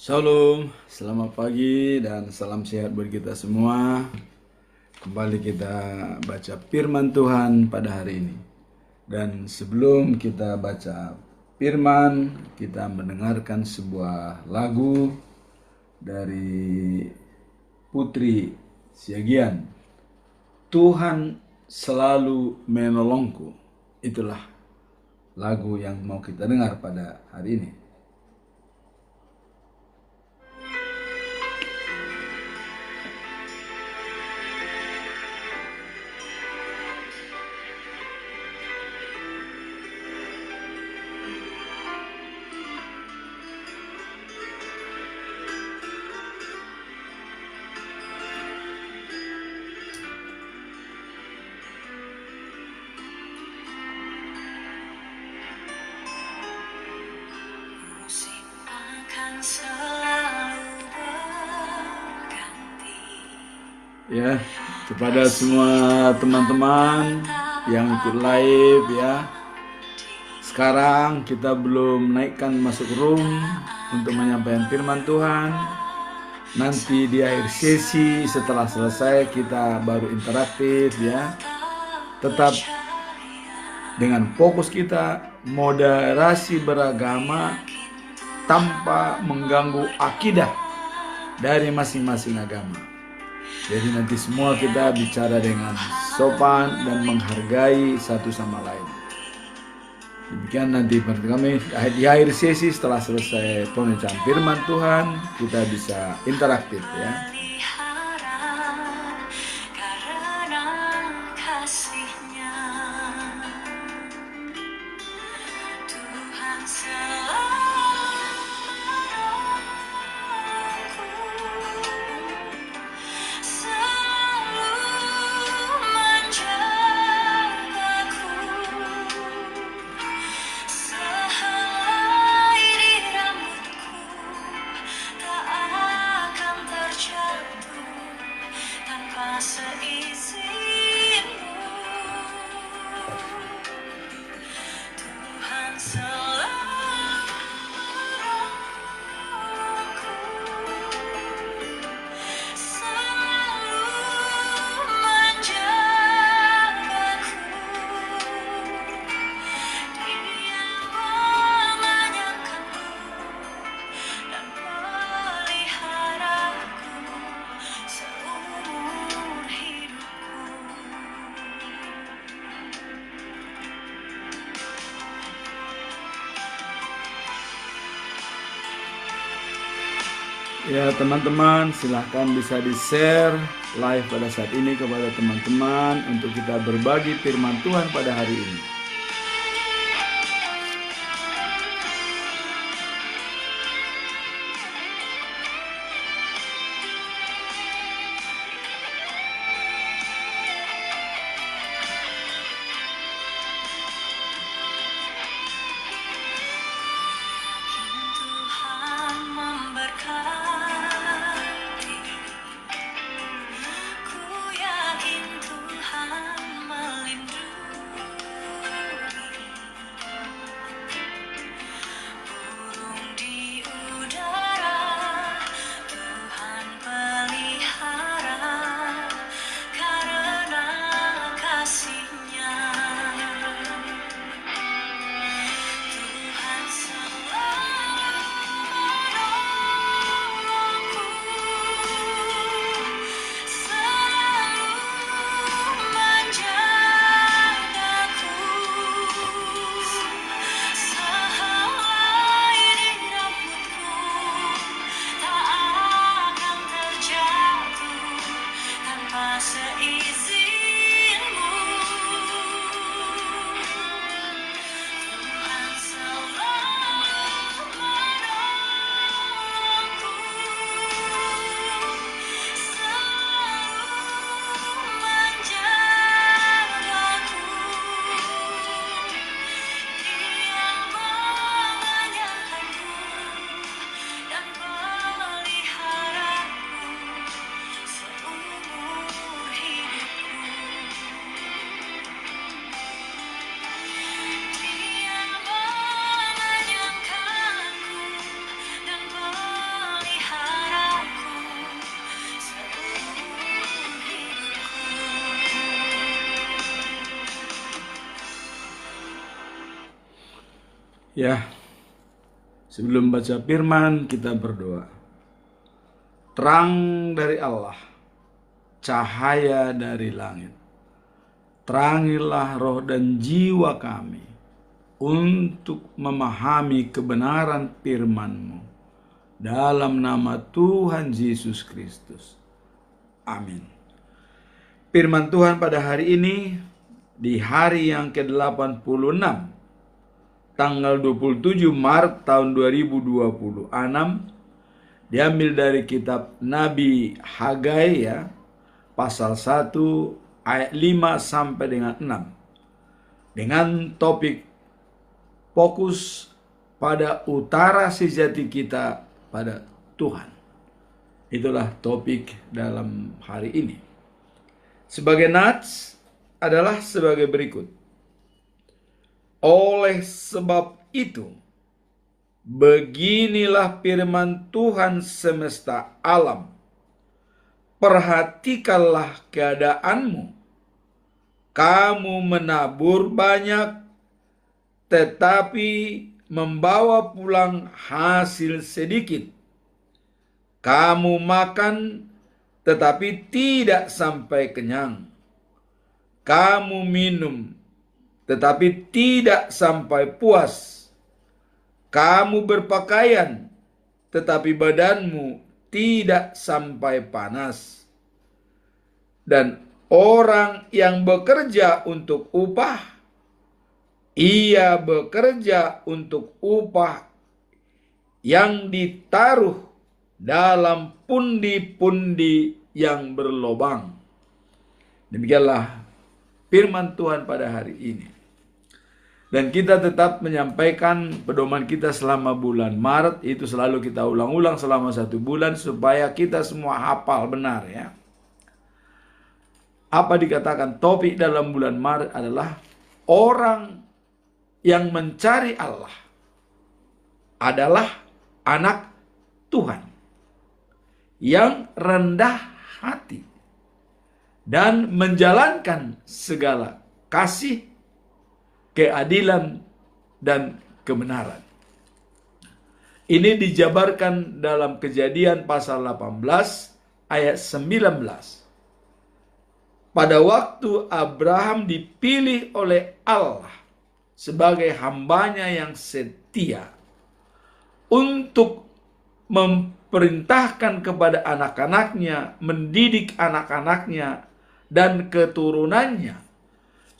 Shalom, selamat pagi dan salam sehat buat kita semua. Kembali kita baca firman Tuhan pada hari ini. Dan sebelum kita baca firman, kita mendengarkan sebuah lagu dari Putri Siagian. Tuhan selalu menolongku. Itulah lagu yang mau kita dengar pada hari ini. Ya, kepada semua teman-teman yang ikut live ya. Sekarang kita belum naikkan masuk room untuk menyampaikan firman Tuhan. Nanti di akhir sesi setelah selesai kita baru interaktif ya. Tetap dengan fokus kita moderasi beragama tanpa mengganggu akidah dari masing-masing agama. Jadi nanti semua kita bicara dengan sopan dan menghargai satu sama lain. Demikian nanti kami di akhir sesi setelah selesai pembacaan firman Tuhan kita bisa interaktif ya. Ya teman-teman, silahkan bisa di-share live pada saat ini kepada teman-teman untuk kita berbagi firman Tuhan pada hari ini. Ya, sebelum baca firman kita berdoa. Terang dari Allah, cahaya dari langit, terangilah roh dan jiwa kami untuk memahami kebenaran firman-Mu. Dalam nama Tuhan Yesus Kristus. Amin. Firman Tuhan pada hari ini, di hari yang ke-86, tanggal 27 Maret tahun 2026, diambil dari kitab Nabi Hagai ya, pasal 1 ayat 5 sampai dengan 6. Dengan topik fokus pada utara sejati kita pada Tuhan. Itulah topik dalam hari ini. Sebagai nats adalah sebagai berikut. Oleh sebab itu, beginilah firman Tuhan semesta alam. Perhatikanlah keadaanmu. Kamu menabur banyak, tetapi membawa pulang hasil sedikit. Kamu makan, tetapi tidak sampai kenyang. Kamu minum, tetapi tidak sampai puas. Kamu berpakaian, tetapi badanmu tidak sampai panas. Dan orang yang bekerja untuk upah, ia bekerja untuk upah yang ditaruh dalam pundi-pundi yang berlobang. Demikianlah firman Tuhan pada hari ini. Dan kita tetap menyampaikan pedoman kita selama bulan Maret, itu selalu kita ulang-ulang selama 1 bulan supaya kita semua hafal benar ya. Apa dikatakan topik dalam bulan Maret adalah orang yang mencari Allah adalah anak Tuhan yang rendah hati dan menjalankan segala kasih, keadilan, dan kebenaran. Ini dijabarkan dalam Kejadian pasal 18 ayat 19. Pada waktu Abraham dipilih oleh Allah sebagai hambanya yang setia untuk memerintahkan kepada anak-anaknya, mendidik anak-anaknya dan keturunannya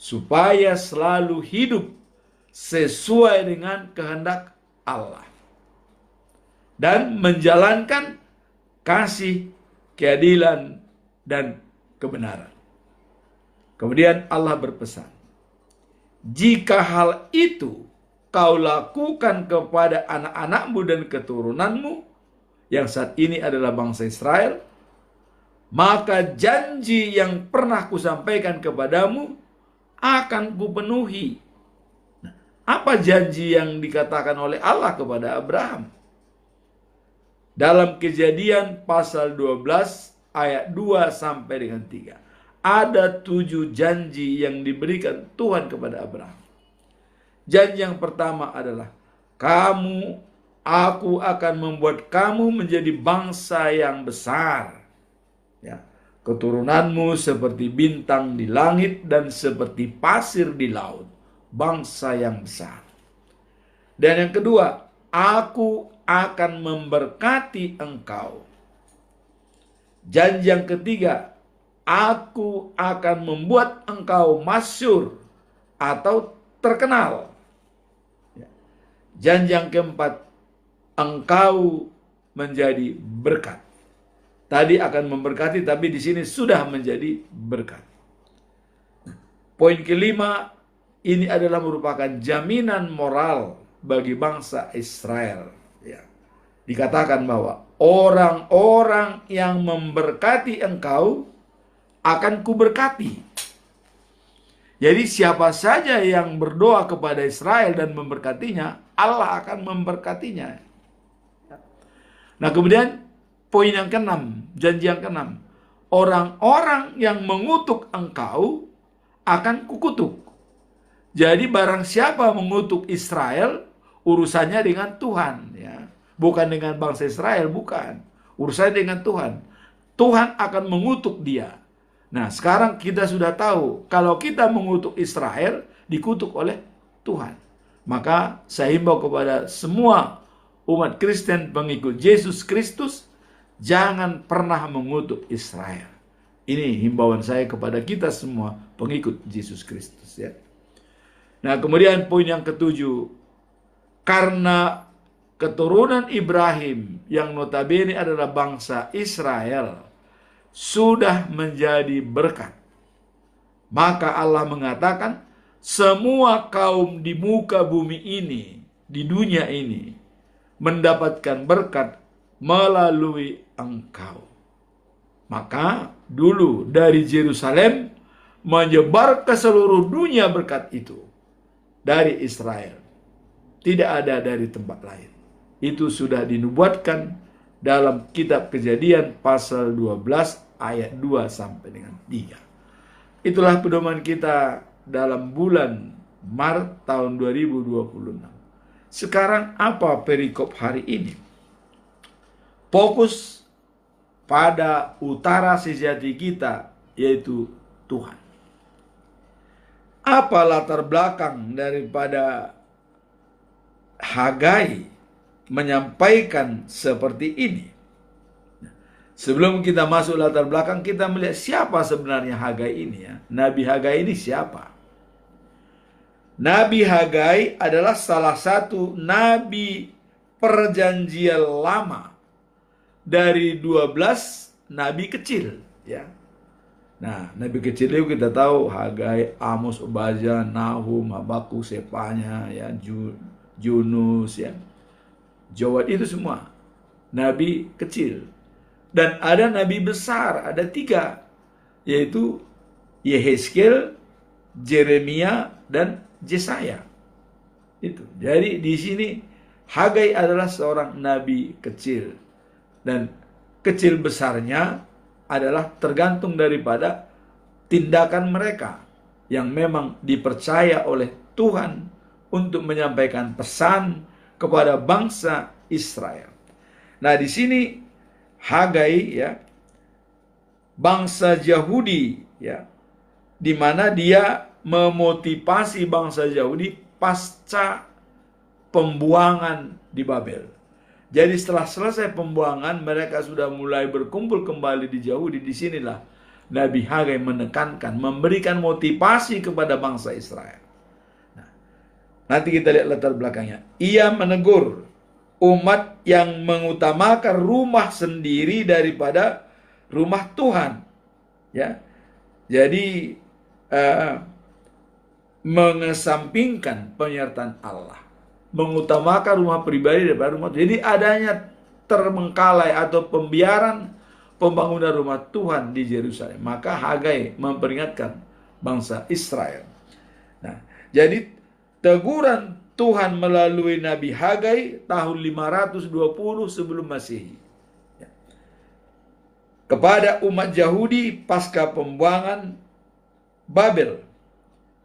supaya selalu hidup sesuai dengan kehendak Allah dan menjalankan kasih, keadilan, dan kebenaran. Kemudian Allah berpesan, jika hal itu kau lakukan kepada anak-anakmu dan keturunanmu, yang saat ini adalah bangsa Israel, maka janji yang pernah kusampaikan kepadamu akan kupenuhi. Apa janji yang dikatakan oleh Allah kepada Abraham? Dalam Kejadian pasal 12 ayat 2 sampai dengan 3. Ada 7 janji yang diberikan Tuhan kepada Abraham. Janji yang pertama adalah, aku akan membuat kamu menjadi bangsa yang besar. Ya, keturunanmu seperti bintang di langit dan seperti pasir di laut. Bangsa yang besar. Dan yang kedua, aku akan memberkati engkau. Janji yang ketiga, aku akan membuat engkau masyhur atau terkenal. Janji yang keempat, engkau menjadi berkat. Tadi akan memberkati, tapi di sini sudah menjadi berkat. Poin kelima, ini adalah merupakan jaminan moral bagi bangsa Israel. Ya. Dikatakan bahwa orang-orang yang memberkati engkau akan kuberkati. Jadi siapa saja yang berdoa kepada Israel dan memberkatinya, Allah akan memberkatinya. Nah kemudian poin yang keenam, janji yang keenam, orang-orang yang mengutuk engkau akan kukutuk. Jadi barang siapa mengutuk Israel, urusannya dengan Tuhan, ya. Bukan dengan bangsa Israel, bukan. Urusannya dengan Tuhan. Tuhan akan mengutuk dia. Nah, sekarang kita sudah tahu kalau kita mengutuk Israel, dikutuk oleh Tuhan. Maka saya himbau kepada semua umat Kristen pengikut Yesus Kristus, jangan pernah mengutuk Israel. Ini himbauan saya kepada kita semua pengikut Yesus Kristus, ya. Nah, kemudian poin yang ketujuh, karena keturunan Ibrahim yang notabene adalah bangsa Israel sudah menjadi berkat, maka Allah mengatakan semua kaum di muka bumi ini, di dunia ini, mendapatkan berkat melalui engkau. Maka dulu dari Yerusalem menyebar ke seluruh dunia berkat itu dari Israel. Tidak ada dari tempat lain. Itu sudah dinubuatkan dalam kitab Kejadian pasal 12 ayat 2 sampai dengan 3. Itulah pedoman kita dalam bulan Maret tahun 2026. Sekarang apa perikop hari ini? Fokus pada utara sejati kita, yaitu Tuhan. Apa latar belakang daripada Hagai menyampaikan seperti ini? Sebelum kita masuk latar belakang, kita melihat siapa sebenarnya Hagai ini, ya. Nabi Hagai ini siapa? Nabi Hagai adalah salah satu nabi perjanjian lama dari 12 nabi kecil, ya. Nah, nabi kecil itu kita tahu Hagai, Amos, Obadya, Nahum, Habakuk, Sefanya, ya, Yunus, ya. Joel, itu semua nabi kecil. Dan ada nabi besar, ada 3, yaitu Yehezkiel, Jeremia, dan Yesaya. Itu. Jadi di sini Hagai adalah seorang nabi kecil, dan kecil besarnya adalah tergantung daripada tindakan mereka yang memang dipercaya oleh Tuhan untuk menyampaikan pesan kepada bangsa Israel. Nah, di sini Hagai, ya, bangsa Yahudi, ya, di mana dia memotivasi bangsa Yahudi pasca pembuangan di Babel. Jadi setelah selesai pembuangan, mereka sudah mulai berkumpul kembali di Yahudi. Disinilah Nabi Hagai menekankan, memberikan motivasi kepada bangsa Israel. Nah, nanti kita lihat latar belakangnya. Ia menegur umat yang mengutamakan rumah sendiri daripada rumah Tuhan, ya. Jadi mengesampingkan penyertaan Allah, mengutamakan rumah pribadi daripada rumah Tuhan. Jadi adanya terbengkalai atau pembiaran pembangunan rumah Tuhan di Yerusalem. Maka Hagai memperingatkan bangsa Israel. Nah, jadi teguran Tuhan melalui Nabi Hagai tahun 520 sebelum Masehi, ya, kepada umat Yahudi pasca pembuangan Babel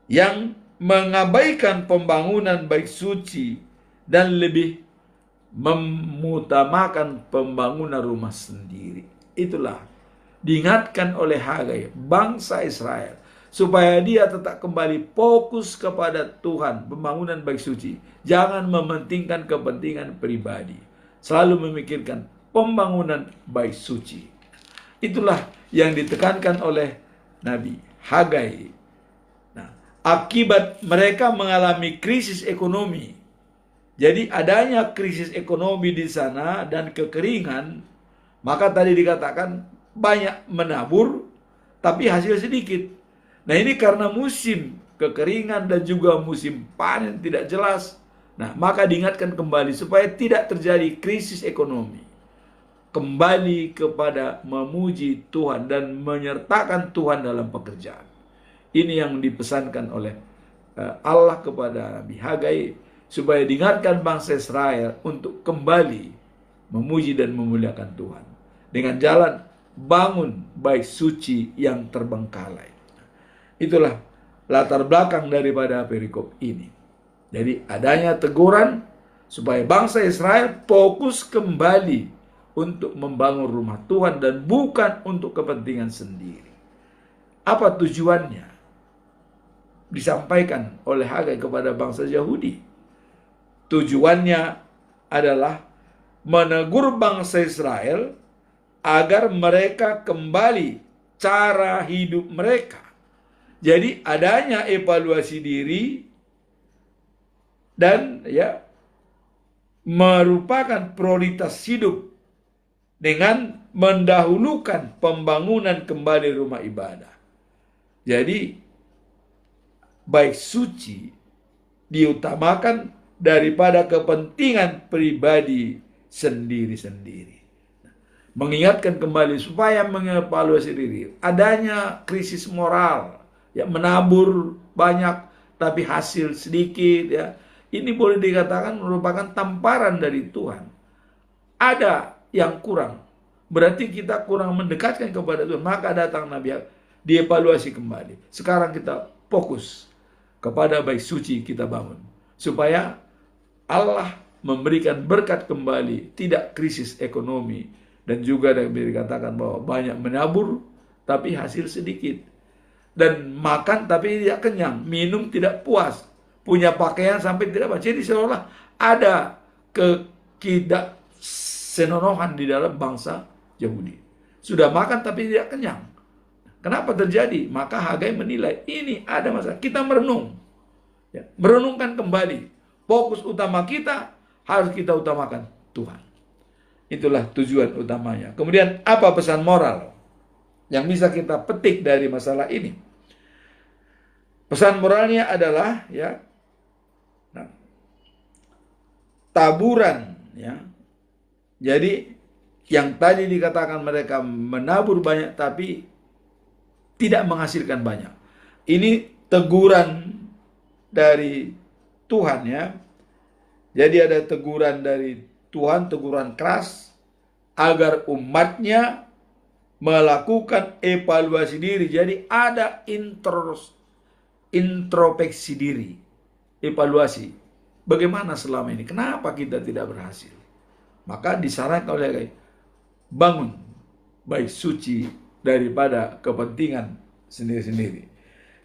yang mengabaikan pembangunan bait suci dan lebih mengutamakan pembangunan rumah sendiri. Itulah diingatkan oleh Hagai bangsa Israel supaya dia tetap kembali fokus kepada Tuhan, pembangunan bait suci. Jangan mementingkan kepentingan pribadi. Selalu memikirkan pembangunan bait suci. Itulah yang ditekankan oleh Nabi Hagai. Nah, akibat mereka mengalami krisis ekonomi. Jadi adanya krisis ekonomi di sana dan kekeringan, maka tadi dikatakan banyak menabur, tapi hasil sedikit. Nah, ini karena musim kekeringan dan juga musim panen tidak jelas. Nah, maka diingatkan kembali supaya tidak terjadi krisis ekonomi. Kembali kepada memuji Tuhan dan menyertakan Tuhan dalam pekerjaan. Ini yang dipesankan oleh Allah kepada Nabi Hagai supaya diingatkan bangsa Israel untuk kembali memuji dan memuliakan Tuhan dengan jalan bangun bait suci yang terbengkalai. Itulah latar belakang daripada perikop ini. Jadi adanya teguran supaya bangsa Israel fokus kembali untuk membangun rumah Tuhan dan bukan untuk kepentingan sendiri. Apa tujuannya? Disampaikan oleh Hagai kepada bangsa Yahudi. Tujuannya adalah menegur bangsa Israel agar mereka kembali cara hidup mereka. Jadi adanya evaluasi diri dan merupakan prioritas hidup dengan mendahulukan pembangunan kembali rumah ibadah. Jadi baik suci diutamakan daripada kepentingan pribadi sendiri-sendiri. Mengingatkan kembali supaya mengevaluasi diri. Adanya krisis moral, menabur banyak tapi hasil sedikit, ini boleh dikatakan merupakan tamparan dari Tuhan. Ada yang kurang, berarti kita kurang mendekatkan kepada Tuhan. Maka datang Nabi, dievaluasi kembali. Sekarang kita fokus kepada baik suci kita bangun, supaya Allah memberikan berkat kembali, tidak krisis ekonomi. Dan juga dikatakan bahwa banyak menabur tapi hasil sedikit, dan makan tapi tidak kenyang, minum tidak puas, punya pakaian sampai tidak puas. Jadi seolah ada senonohan di dalam bangsa Yahudi. Sudah makan tapi tidak kenyang. Kenapa terjadi? Maka Hagai menilai ini ada masalah. Kita merenung, merenungkan kembali. Fokus utama kita harus kita utamakan Tuhan. Itulah tujuan utamanya. Kemudian apa pesan moral yang bisa kita petik dari masalah ini? Pesan moralnya adalah taburan, Jadi yang tadi dikatakan mereka menabur banyak tapi tidak menghasilkan banyak. Ini teguran dari Tuhan, Jadi ada teguran dari Tuhan, teguran keras agar umatnya melakukan evaluasi diri. Jadi ada introspeksi diri, evaluasi. Bagaimana selama ini? Kenapa kita tidak berhasil? Maka disarankan oleh bangun baik suci daripada kepentingan sendiri-sendiri.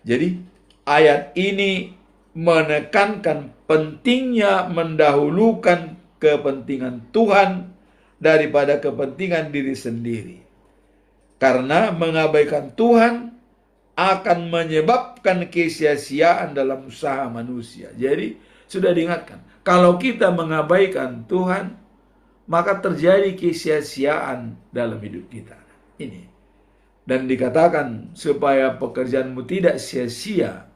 Jadi ayat ini menekankan pentingnya mendahulukan kepentingan Tuhan daripada kepentingan diri sendiri. Karena mengabaikan Tuhan akan menyebabkan kesia-siaan dalam usaha manusia. Jadi sudah diingatkan, kalau kita mengabaikan Tuhan, maka terjadi kesia-siaan dalam hidup kita. Ini. Dan dikatakan supaya pekerjaanmu tidak sia-sia,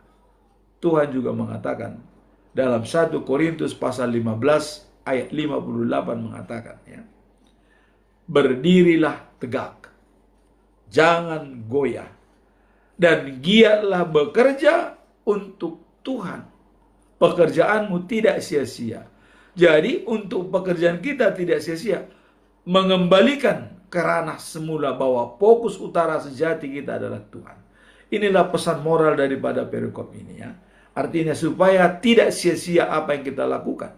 Tuhan juga mengatakan dalam 1 Korintus pasal 15 ayat 58 mengatakan, berdirilah tegak, jangan goyah, dan giatlah bekerja untuk Tuhan. Pekerjaanmu tidak sia-sia. Jadi untuk pekerjaan kita tidak sia-sia, mengembalikan ke ranah semula bahwa fokus utara sejati kita adalah Tuhan. Inilah pesan moral daripada perikop ini, Artinya supaya tidak sia-sia apa yang kita lakukan,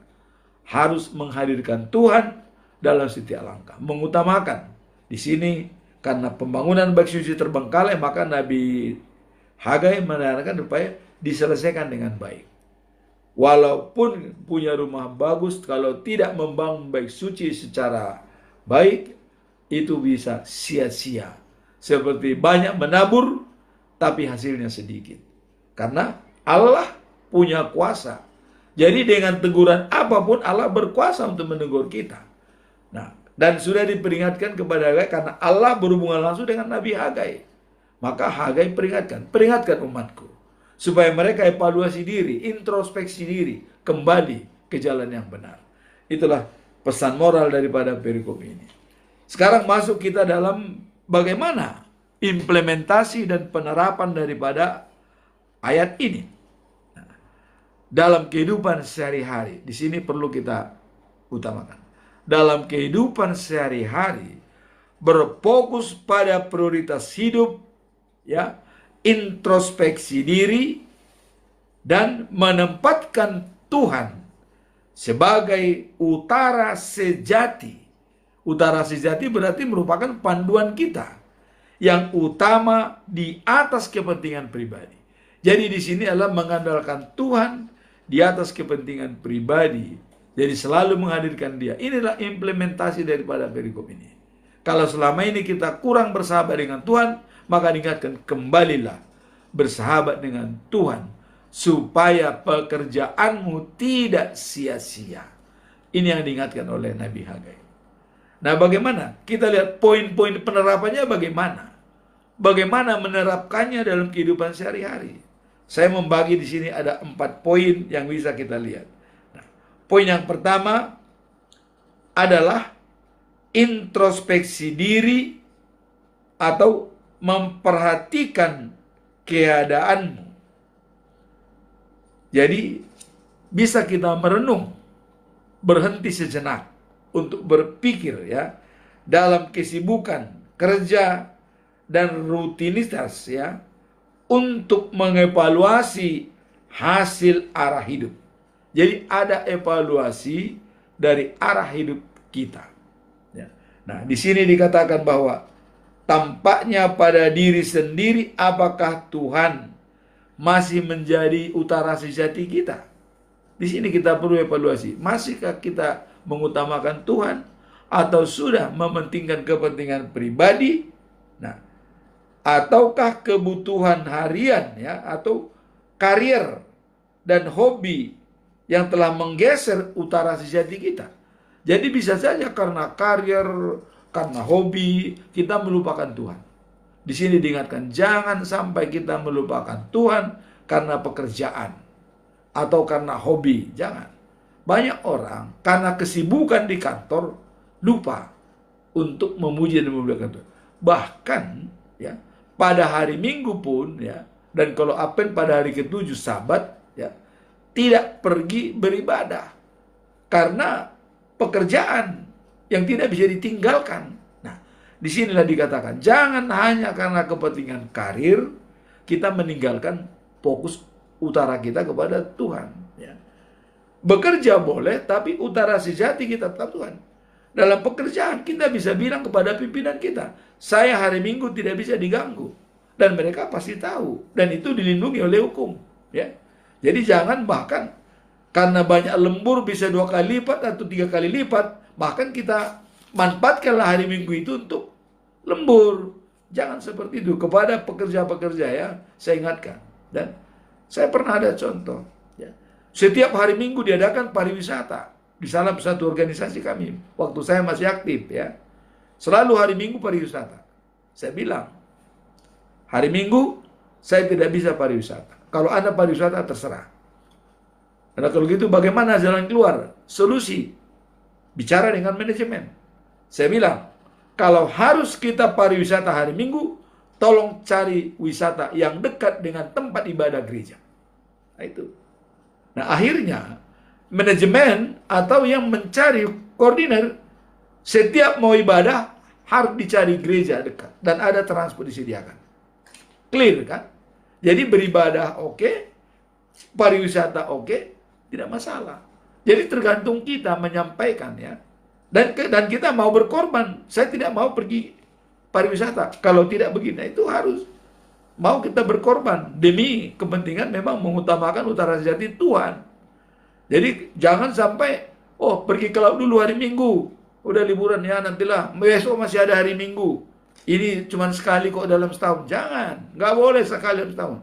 harus menghadirkan Tuhan dalam setiap langkah, mengutamakan. Di sini karena pembangunan baik suci terbengkalai, maka Nabi Hagai menyarankan supaya diselesaikan dengan baik. Walaupun punya rumah bagus, kalau tidak membangun baik suci secara baik, itu bisa sia-sia. Seperti banyak menabur, tapi hasilnya sedikit. Karena Allah punya kuasa. Jadi dengan teguran apapun Allah berkuasa untuk menegur kita. Nah, dan sudah diperingatkan kepada Hagai karena Allah berhubungan langsung dengan Nabi Hagai. Maka Hagai peringatkan umatku supaya mereka evaluasi diri, introspeksi diri, kembali ke jalan yang benar. Itulah pesan moral daripada perikop ini. Sekarang masuk kita dalam bagaimana implementasi dan penerapan daripada ayat ini. Dalam kehidupan sehari-hari, di sini perlu kita utamakan. Dalam kehidupan sehari-hari, berfokus pada prioritas hidup, introspeksi diri, dan menempatkan Tuhan sebagai utara sejati. Utara sejati berarti merupakan panduan kita yang utama di atas kepentingan pribadi. Jadi di sini adalah mengandalkan Tuhan di atas kepentingan pribadi. Jadi selalu menghadirkan Dia. Inilah implementasi daripada perikop ini. Kalau selama ini kita kurang bersahabat dengan Tuhan, maka diingatkan, kembalilah bersahabat dengan Tuhan supaya pekerjaanmu tidak sia-sia. Ini yang diingatkan oleh Nabi Hagai. Nah, bagaimana? Kita lihat poin-poin penerapannya bagaimana? Bagaimana menerapkannya dalam kehidupan sehari-hari? Saya membagi di sini ada 4 poin yang bisa kita lihat. Nah, poin yang pertama adalah introspeksi diri atau memperhatikan keadaanmu. Jadi, bisa kita merenung, berhenti sejenak untuk berpikir ya dalam kesibukan kerja dan rutinitas ya untuk mengevaluasi hasil arah hidup. Jadi ada evaluasi dari arah hidup kita. Ya. Nah, di sini dikatakan bahwa tampaknya pada diri sendiri apakah Tuhan masih menjadi utara sejati kita. Di sini kita perlu evaluasi. Masihkah kita mengutamakan Tuhan atau sudah mementingkan kepentingan pribadi? Nah, ataukah kebutuhan harian ya atau karier dan hobi yang telah menggeser utara sejati kita. Jadi bisa saja karena karier, karena hobi kita melupakan Tuhan. Di sini diingatkan jangan sampai kita melupakan Tuhan karena pekerjaan atau karena hobi, jangan. Banyak orang karena kesibukan di kantor lupa untuk memuji dan memuliakan Tuhan. Bahkan ya pada hari Minggu pun ya, dan kalau Advent pada hari ke-7 Sabat ya, tidak pergi beribadah karena pekerjaan yang tidak bisa ditinggalkan. Nah, disinilah dikatakan jangan hanya karena kepentingan karir kita meninggalkan fokus utara kita kepada Tuhan ya. Bekerja boleh, tapi utara sejati kita tetap Tuhan. Dalam pekerjaan kita bisa bilang kepada pimpinan kita, saya hari Minggu tidak bisa diganggu. Dan mereka pasti tahu. Dan itu dilindungi oleh hukum. Ya. Jadi jangan bahkan karena banyak lembur bisa 2 kali lipat atau 3 kali lipat, bahkan kita manfaatkanlah hari Minggu itu untuk lembur. Jangan seperti itu. Kepada pekerja-pekerja ya, saya ingatkan. Dan saya pernah ada contoh. Setiap hari Minggu diadakan pariwisata di salah satu organisasi kami. Waktu saya masih aktif ya. Selalu hari Minggu pariwisata. Saya bilang, hari Minggu saya tidak bisa pariwisata. Kalau Anda pariwisata terserah. Karena kalau gitu bagaimana jalan keluar? Solusi. Bicara dengan manajemen. Saya bilang, kalau harus kita pariwisata hari Minggu, tolong cari wisata yang dekat dengan tempat ibadah gereja. Nah itu. Nah akhirnya manajemen atau yang mencari koordinator setiap mau ibadah harus dicari gereja dekat dan ada transport disediakan. Clear kan? Jadi beribadah oke, pariwisata oke, tidak masalah. Jadi tergantung kita menyampaikan ya. Dan kita mau berkorban. Saya tidak mau pergi pariwisata kalau tidak begini. Itu harus mau kita berkorban demi kepentingan memang mengutamakan utara sejati Tuhan. Jadi jangan sampai pergi ke laut dulu hari Minggu, udah liburan ya nantilah besok masih ada hari Minggu. Ini cuma sekali kok dalam setahun. Jangan, nggak boleh sekali dalam setahun.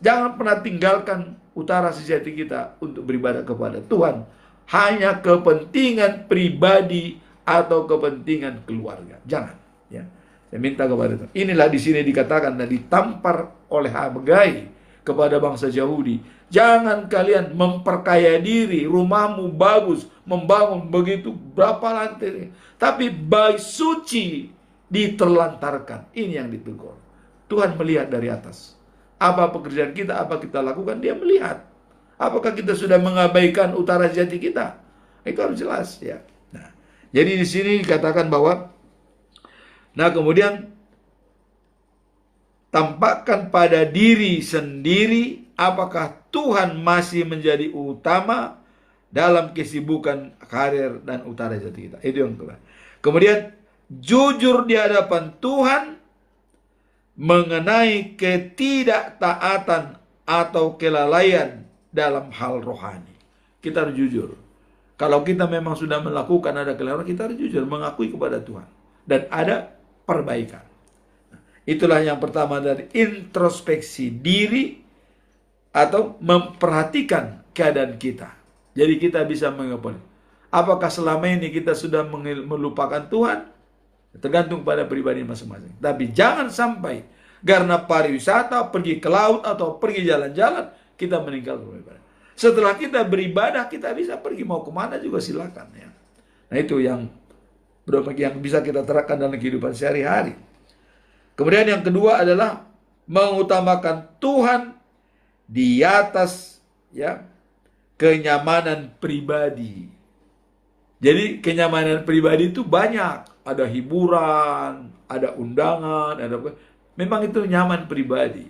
Jangan pernah tinggalkan utara sejati kita untuk beribadah kepada Tuhan hanya kepentingan pribadi atau kepentingan keluarga. Jangan ya. Saya minta kepada Tuhan. Inilah di sini dikatakan dan ditampar oleh Hagai kepada bangsa Yahudi. Jangan kalian memperkaya diri, rumahmu bagus, membangun begitu berapa lantai, tapi bait suci diterlantarkan. Ini yang ditegur. Tuhan melihat dari atas. Apa pekerjaan kita, apa kita lakukan, Dia melihat. Apakah kita sudah mengabaikan utara sejati kita? Itu harus jelas ya. Nah, jadi di sini dikatakan bahwa kemudian tampakkan pada diri sendiri apakah Tuhan masih menjadi utama dalam kesibukan karir dan utara jati kita. Itu yang kedua. Kemudian jujur di hadapan Tuhan mengenai ketidaktaatan atau kelalaian dalam hal rohani. Kita harus jujur. Kalau kita memang sudah melakukan ada kelalaian, kita harus jujur mengakui kepada Tuhan dan ada perbaikan. Itulah yang pertama dari introspeksi diri atau memperhatikan keadaan kita. Jadi kita bisa mengetahui apakah selama ini kita sudah melupakan Tuhan, tergantung pada pribadi masing-masing. Tapi jangan sampai karena pariwisata, pergi ke laut atau pergi jalan-jalan, kita meninggalkan beribadah. Setelah kita beribadah, kita bisa pergi mau kemana juga silakan ya. Nah itu yang bisa kita terapkan dalam kehidupan sehari-hari. Kemudian yang kedua adalah mengutamakan Tuhan di atas ya kenyamanan pribadi. Jadi kenyamanan pribadi itu banyak. Ada hiburan, ada undangan, memang itu nyaman pribadi.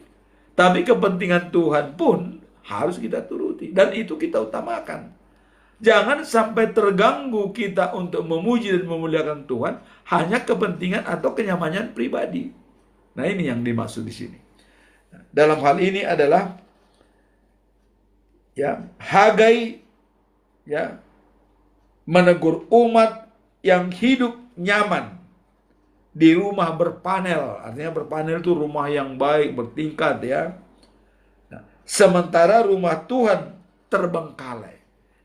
Tapi kepentingan Tuhan pun harus kita turuti. Dan itu kita utamakan. Jangan sampai terganggu kita untuk memuji dan memuliakan Tuhan hanya kepentingan atau kenyamanan pribadi. Nah ini yang dimaksud di sini. Dalam hal ini adalah ya Hagai ya menegur umat yang hidup nyaman di rumah berpanel. Artinya berpanel itu rumah yang baik, bertingkat ya. Nah, sementara rumah Tuhan terbengkalai.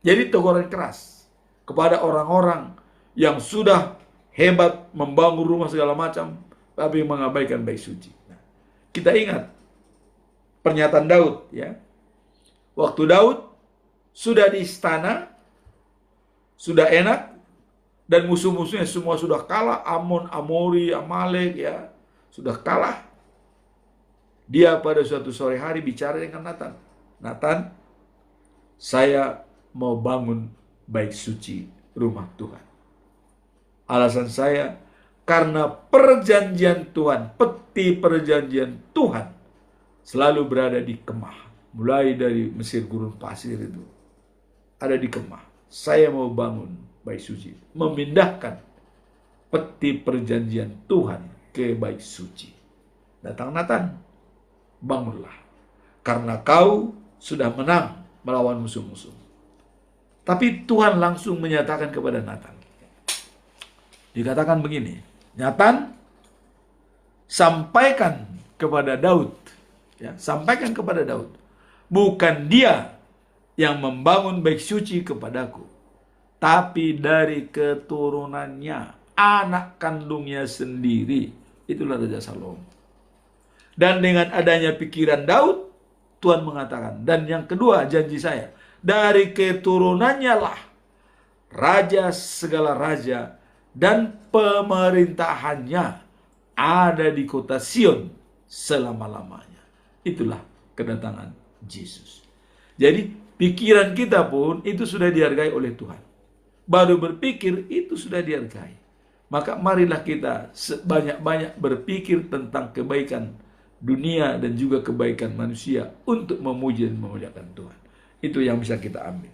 Jadi teguran keras kepada orang-orang yang sudah hebat membangun rumah segala macam, tapi mengabaikan bait suci. Nah, kita ingat pernyataan Daud ya. Waktu Daud sudah di istana, sudah enak, dan musuh-musuhnya semua sudah kalah, Amon, Amori, Amalek ya, sudah kalah. Dia pada suatu sore hari bicara dengan Nathan. Nathan, saya mau bangun bait suci rumah Tuhan. Alasan saya, karena perjanjian Tuhan, peti perjanjian Tuhan selalu berada di kemah. Mulai dari Mesir gurun pasir itu ada di kemah. Saya mau bangun bait suci, memindahkan peti perjanjian Tuhan ke bait suci. Datang Nathan, bangunlah, karena kau sudah menang melawan musuh-musuh. Tapi Tuhan langsung menyatakan kepada Nathan. Dikatakan begini, Nathan, sampaikan kepada Daud, ya, sampaikan kepada Daud, bukan dia yang membangun bait suci kepadaku, tapi dari keturunannya, anak kandungnya sendiri. Itulah Raja Salomo. Dan dengan adanya pikiran Daud, Tuhan mengatakan, dan yang kedua janji saya, dari keturunannya lah raja segala raja dan pemerintahannya ada di kota Sion selama-lamanya. Itulah kedatangan Yesus. Jadi pikiran kita pun itu sudah dihargai oleh Tuhan. Baru berpikir itu sudah dihargai. Maka marilah kita sebanyak-banyak berpikir tentang kebaikan dunia dan juga kebaikan manusia untuk memuji dan memuliakan Tuhan. Itu yang bisa kita ambil.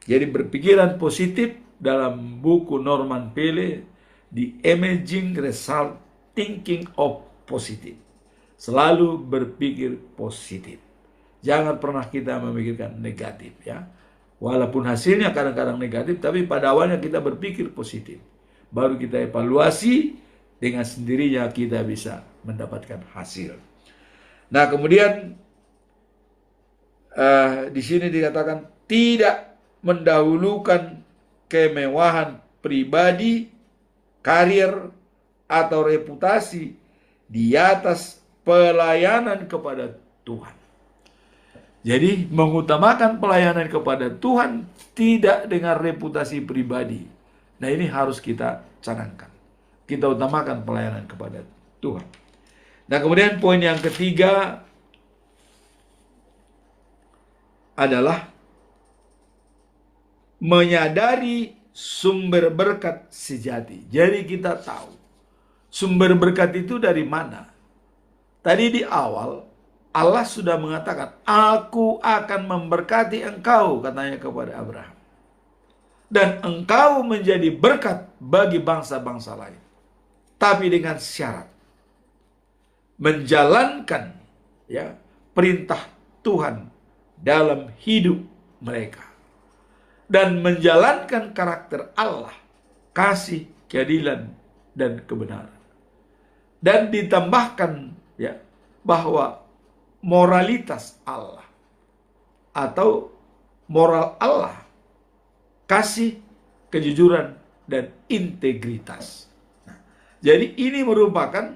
Jadi berpikiran positif dalam buku Norman Peale, The Amazing Result Thinking of Positive. Selalu berpikir positif. Jangan pernah kita memikirkan negatif ya. Walaupun hasilnya kadang-kadang negatif, tapi pada awalnya kita berpikir positif. Baru kita evaluasi, dengan sendirinya kita bisa mendapatkan hasil. Nah, kemudian di sini dikatakan tidak mendahulukan kemewahan pribadi, karir atau reputasi di atas pelayanan kepada Tuhan. Jadi mengutamakan pelayanan kepada Tuhan tidak dengan reputasi pribadi. Nah ini harus kita canangkan. Kita utamakan pelayanan kepada Tuhan. Nah kemudian poin yang ketiga adalah menyadari sumber berkat sejati. Jadi kita tahu sumber berkat itu dari mana. Tadi di awal Allah sudah mengatakan, aku akan memberkati engkau, katanya kepada Abraham. dan engkau menjadi berkat bagi bangsa-bangsa lain. Tapi dengan syarat menjalankan perintah Tuhan dalam hidup mereka dan menjalankan karakter Allah, kasih, keadilan, dan kebenaran. Dan ditambahkan bahwa moralitas Allah atau moral Allah, kasih, kejujuran, dan integritas. Jadi ini merupakan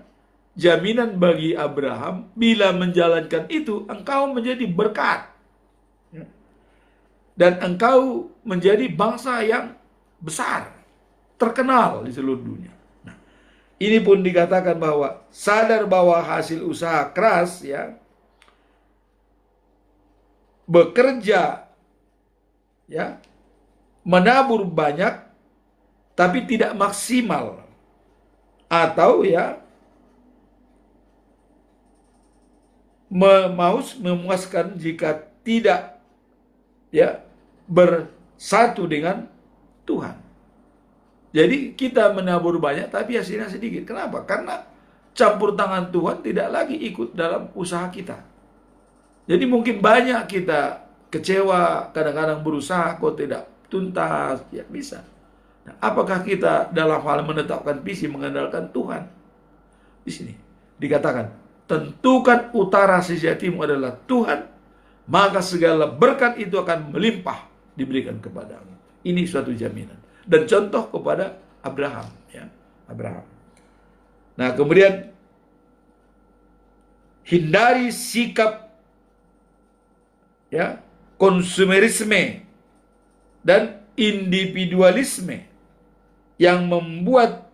jaminan bagi Abraham, bila menjalankan itu, engkau menjadi berkat. Dan engkau menjadi bangsa yang besar, terkenal di seluruh dunia. Nah, ini pun dikatakan bahwa sadar bahwa hasil usaha keras, bekerja, menabur banyak, tapi tidak maksimal. Atau memuaskan jika tidak bersatu dengan Tuhan. Jadi kita menabur banyak tapi hasilnya sedikit. Kenapa? Karena campur tangan Tuhan tidak lagi ikut dalam usaha kita. Jadi mungkin banyak kita kecewa, kadang-kadang berusaha kok tidak tuntas, bisa. Nah, apakah kita dalam hal menetapkan visi mengandalkan Tuhan? Di sini dikatakan, tentukan utara sejatimu adalah Tuhan, maka segala berkat itu akan melimpah diberikan kepadamu. Ini suatu jaminan dan contoh kepada Abraham, Abraham. Nah, kemudian hindari sikap konsumerisme dan individualisme yang membuat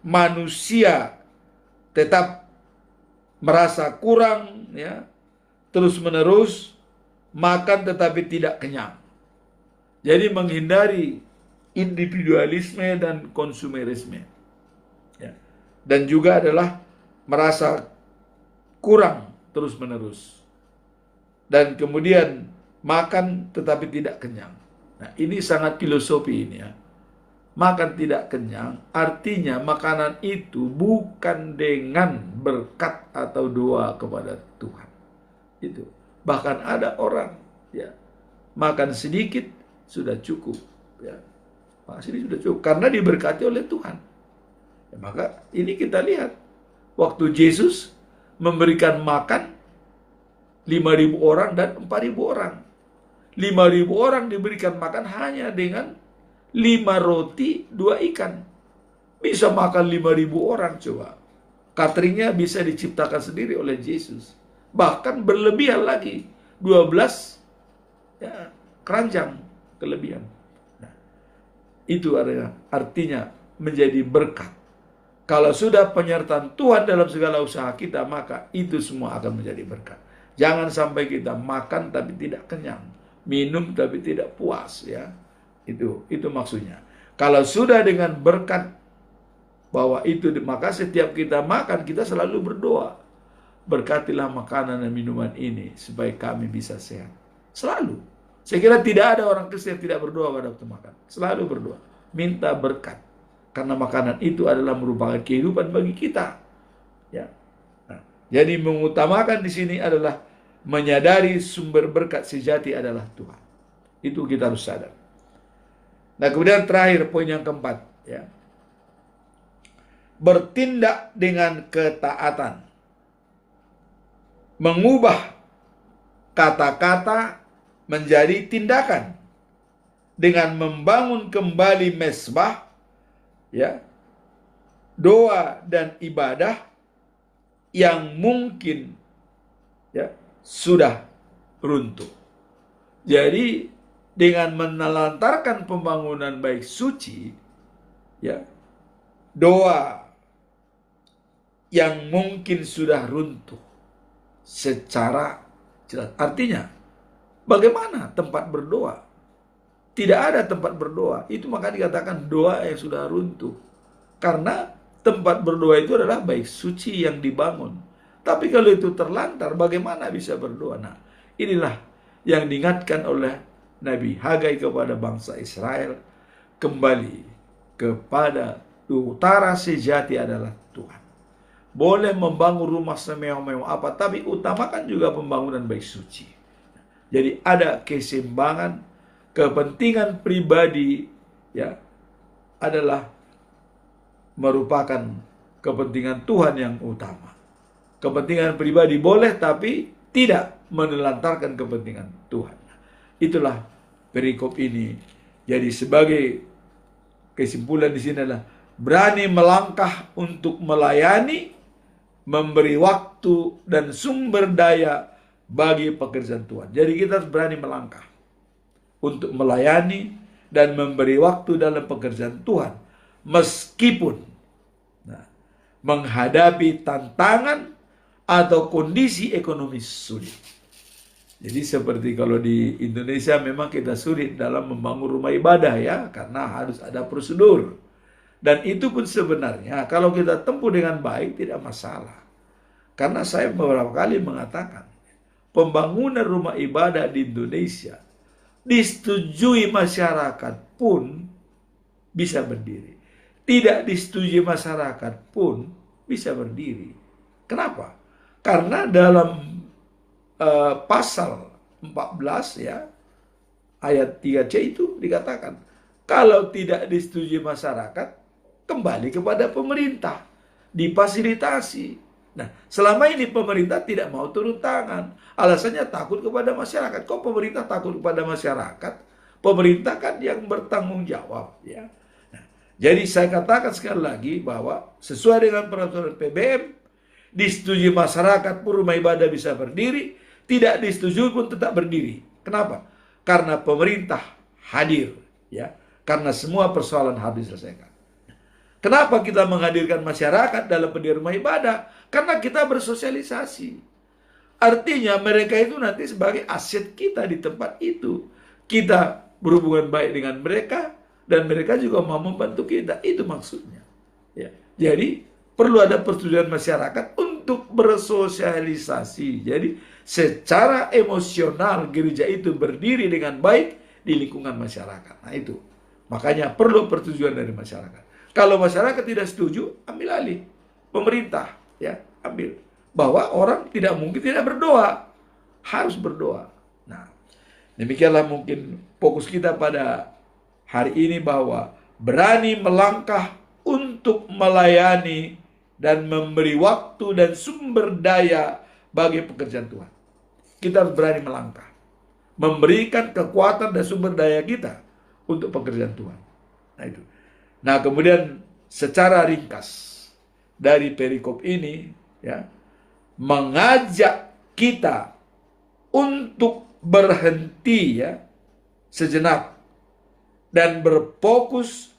manusia tetap merasa kurang, terus-menerus makan tetapi tidak kenyang. Jadi menghindari individualisme dan konsumerisme, dan juga adalah merasa kurang terus-menerus, dan kemudian makan tetapi tidak kenyang. Nah, ini sangat filosofi ini, Makan tidak kenyang artinya makanan itu bukan dengan berkat atau doa kepada Tuhan. Itu. Bahkan ada orang makan sedikit sudah cukup, makan sedikit sudah cukup karena diberkati oleh Tuhan. Maka ini kita lihat waktu Yesus memberikan makan 5.000 orang dan 4.000 orang. 5.000 orang diberikan makan hanya dengan 5 roti, 2 ikan. Bisa makan 5.000 orang, coba. Cateringnya bisa diciptakan sendiri oleh Yesus. Bahkan berlebihan lagi. 12 keranjang kelebihan. Nah, itu artinya menjadi berkat. Kalau sudah penyertaan Tuhan dalam segala usaha kita, maka itu semua akan menjadi berkat. Jangan sampai kita makan tapi tidak kenyang, minum tapi tidak puas, Itu maksudnya. Kalau sudah dengan berkat bahwa itu, maka setiap kita makan kita selalu berdoa. Berkatilah makanan dan minuman ini supaya kami bisa sehat. Selalu. Saya kira tidak ada orang Kristen yang tidak berdoa pada waktu makan. Selalu berdoa. Minta berkat. Karena makanan itu adalah merupakan kehidupan bagi kita. Nah, jadi mengutamakan di sini adalah menyadari sumber berkat sejati adalah Tuhan. Itu kita harus sadar. Nah, kemudian terakhir poin yang keempat, bertindak dengan ketaatan. Mengubah kata-kata menjadi tindakan dengan membangun kembali mezbah, doa dan ibadah yang mungkin sudah runtuh. Jadi dengan menelantarkan pembangunan baik suci, doa yang mungkin sudah runtuh secara jelas. Artinya, bagaimana tempat berdoa? Tidak ada tempat berdoa. Itu maka dikatakan doa yang sudah runtuh. Karena tempat berdoa itu adalah baik suci yang dibangun. Tapi kalau itu terlantar, bagaimana bisa berdoa? Nah, inilah yang diingatkan oleh Nabi Hagai kepada bangsa Israel, kembali kepada utara sejati adalah Tuhan. Boleh membangun rumah semewah-mewah apa, tapi utamakan juga pembangunan bait suci. Jadi ada keseimbangan, kepentingan pribadi ya adalah merupakan kepentingan Tuhan yang utama. Kepentingan pribadi boleh, tapi tidak menelantarkan kepentingan Tuhan. Itulah perikop ini. Jadi sebagai kesimpulan di sini adalah berani melangkah untuk melayani, memberi waktu dan sumber daya bagi pekerjaan Tuhan. Jadi kita harus berani melangkah untuk melayani dan memberi waktu dalam pekerjaan Tuhan, meskipun menghadapi tantangan atau kondisi ekonomi sulit. Jadi seperti kalau di Indonesia memang kita sulit dalam membangun rumah ibadah ya, karena harus ada prosedur. Dan itu pun sebenarnya kalau kita tempuh dengan baik tidak masalah. Karena saya beberapa kali mengatakan, pembangunan rumah ibadah di Indonesia disetujui masyarakat pun bisa berdiri. Tidak disetujui masyarakat pun bisa berdiri. Kenapa? Karena dalam pasal 14 ya, ayat 3C itu dikatakan, kalau tidak disetujui masyarakat, kembali kepada pemerintah, difasilitasi. Nah, selama ini pemerintah tidak mau turun tangan. Alasannya takut kepada masyarakat. Kok pemerintah takut kepada masyarakat? Pemerintah kan yang bertanggung jawab ya. Nah, jadi saya katakan sekali lagi bahwa sesuai dengan peraturan PBM, disetujui masyarakat pun rumah ibadah bisa berdiri, tidak disetujui pun tetap berdiri. Kenapa? Karena pemerintah hadir ya. Karena semua persoalan harus diselesaikan. Kenapa kita menghadirkan masyarakat dalam pendirian rumah ibadah? Karena kita bersosialisasi. Artinya mereka itu nanti sebagai aset kita di tempat itu. Kita berhubungan baik dengan mereka dan mereka juga mau membantu kita. Itu maksudnya. Ya. Jadi perlu ada persetujuan masyarakat untuk bersosialisasi. Jadi secara emosional gereja itu berdiri dengan baik di lingkungan masyarakat. Nah itu. Makanya perlu persetujuan dari masyarakat. Kalau masyarakat tidak setuju, ambil alih. Pemerintah, ya, ambil. Bahwa orang tidak mungkin tidak berdoa. Harus berdoa. Nah, demikianlah mungkin fokus kita pada hari ini, bahwa berani melangkah untuk melayani dan memberi waktu dan sumber daya bagi pekerjaan Tuhan. Kita harus berani melangkah. Memberikan kekuatan dan sumber daya kita untuk pekerjaan Tuhan. Nah itu. Nah, kemudian secara ringkas dari perikop ini ya, mengajak kita untuk berhenti ya sejenak dan berfokus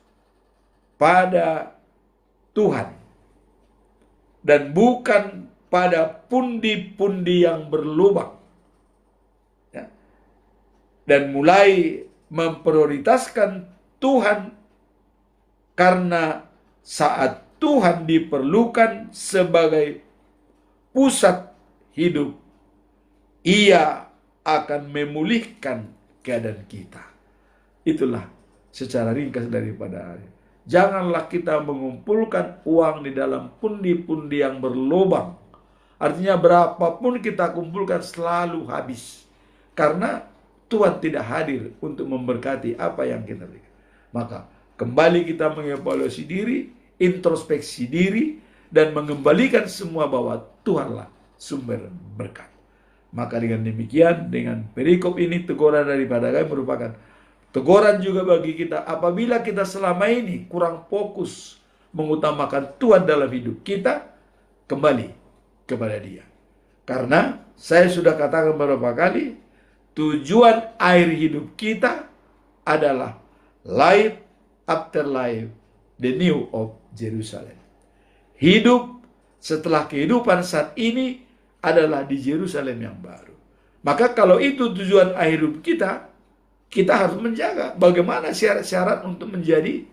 pada Tuhan dan bukan pada pundi-pundi yang berlubang ya. Dan mulai memprioritaskan Tuhan, karena saat Tuhan diperlukan sebagai pusat hidup, Ia akan memulihkan keadaan kita. Itulah secara ringkas daripada hari. Janganlah kita mengumpulkan uang di dalam pundi-pundi yang berlubang. Artinya berapapun kita kumpulkan selalu habis. Karena Tuhan tidak hadir untuk memberkati apa yang kita berikan. Maka kembali kita mengevaluasi diri, introspeksi diri, dan mengembalikan semua bahwa Tuhanlah sumber berkat. Maka dengan demikian, dengan perikop ini, teguran daripada kami merupakan teguran juga bagi kita apabila kita selama ini kurang fokus mengutamakan Tuhan dalam hidup kita, kembali kepada Dia. Karena saya sudah katakan beberapa kali, tujuan akhir hidup kita adalah life after life, the new of Jerusalem. Hidup setelah kehidupan saat ini adalah di Yerusalem yang baru. Maka kalau itu tujuan akhir hidup kita, kita harus menjaga bagaimana syarat-syarat untuk menjadi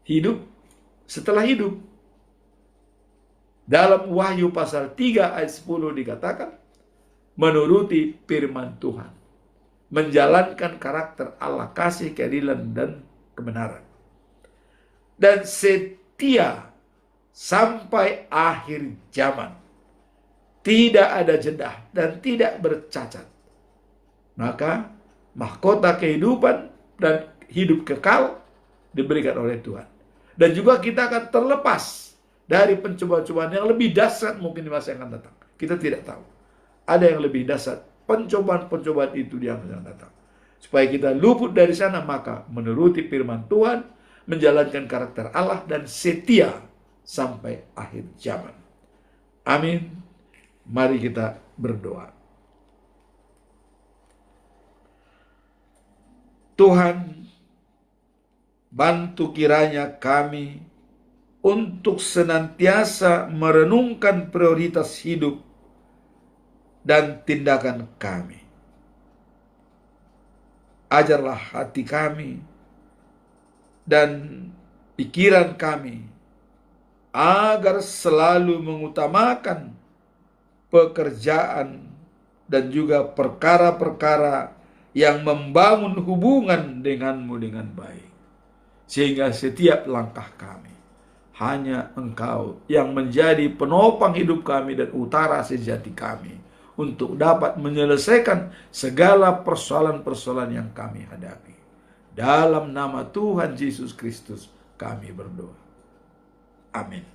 hidup setelah hidup. Dalam Wahyu pasal 3 ayat 10 dikatakan, menuruti firman Tuhan. menjalankan karakter Allah, kasih, keadilan, dan kebenaran. Dan setia sampai akhir zaman. Tidak ada jeda dan tidak bercacat. Maka mahkota kehidupan dan hidup kekal diberikan oleh Tuhan. Dan juga kita akan terlepas dari pencobaan-cobaan yang lebih dahsyat mungkin di masa yang akan datang. Kita tidak tahu. Ada yang lebih dahsyat. Pencobaan-pencobaan itu di masa yang akan datang. Supaya kita luput dari sana, maka menuruti firman Tuhan, menjalankan karakter Allah, dan setia sampai akhir zaman. Amin. Mari kita berdoa. Tuhan, bantu kiranya kami untuk senantiasa merenungkan prioritas hidup dan tindakan kami. Ajarlah hati kami dan pikiran kami agar selalu mengutamakan pekerjaan dan juga perkara-perkara yang membangun hubungan denganmu dengan baik. Sehingga setiap langkah kami hanya Engkau yang menjadi penopang hidup kami dan utara sejati kami untuk dapat menyelesaikan segala persoalan-persoalan yang kami hadapi. Dalam nama Tuhan Yesus Kristus kami berdoa. Amin.